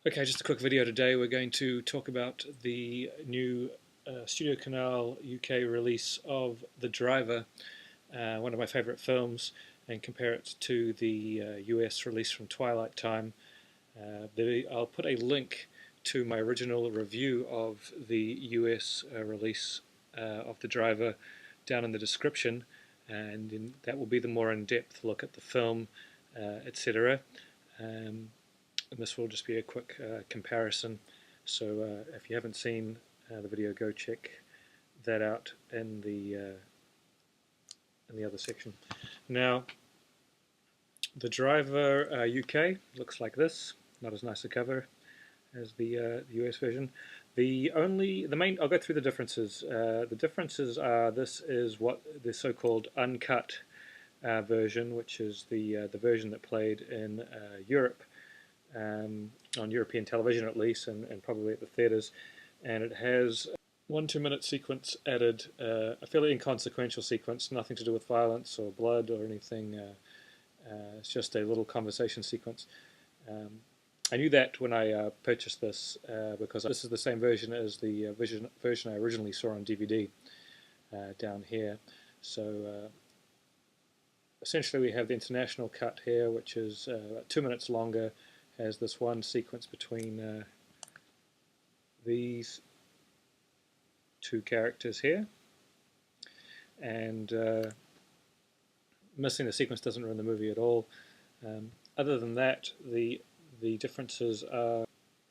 Okay, just a quick video today. We're going to talk about the new Studio Canal UK release of The Driver, one of my favourite films, and compare it to the US release from Twilight Time. I'll put a link to my original review of the US release of The Driver down in the description, and that will be the more in-depth look at the film, etc. And this will just be a quick comparison. So if you haven't seen the video, go check that out in the other section. Now, The Driver UK looks like this. Not as nice a cover as the US version. I'll go through the differences. The differences are, this is what the so-called uncut version, which is the version that played in Europe. On European television at least, and probably at the theatres, and it has one 2-minute sequence added, a fairly inconsequential sequence, nothing to do with violence or blood or anything. It's just a little conversation sequence. I knew that when I purchased this, because this is the same version as the version I originally saw on DVD down here. So essentially we have the international cut here, which is 2 minutes longer, has this one sequence between these two characters here, and missing the sequence doesn't ruin the movie at all. Other than that, the differences are,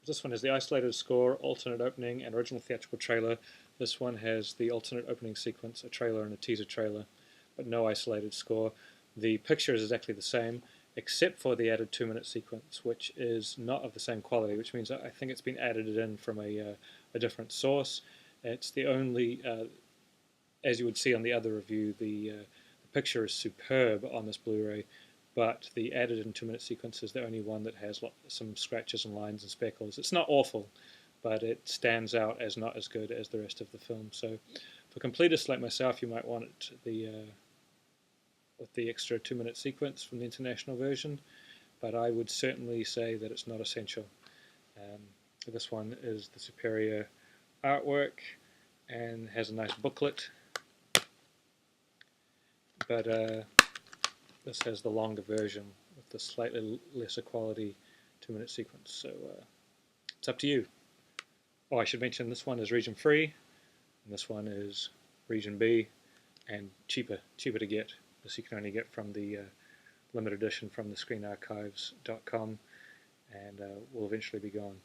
this one has the isolated score, alternate opening, and original theatrical trailer. This one has the alternate opening sequence, a trailer and a teaser trailer, but no isolated score. The picture is exactly the same, except for the added 2-minute sequence, which is not of the same quality, which means I think it's been added in from a different source. It's the only, as you would see on the other review, the picture is superb on this Blu-ray, but the added in 2-minute sequence is the only one that has some scratches and lines and speckles. It's not awful, but it stands out as not as good as the rest of the film. So for completists like myself, you might want it with the extra 2-minute sequence from the international version, but I would certainly say that it's not essential. This one is the superior artwork and has a nice booklet, but this has the longer version with the slightly lesser quality 2-minute sequence, so it's up to you. Oh, I should mention this one is region free, and this one is region B, and cheaper to get. This you can only get from the limited edition from the screenarchives.com, and will eventually be gone.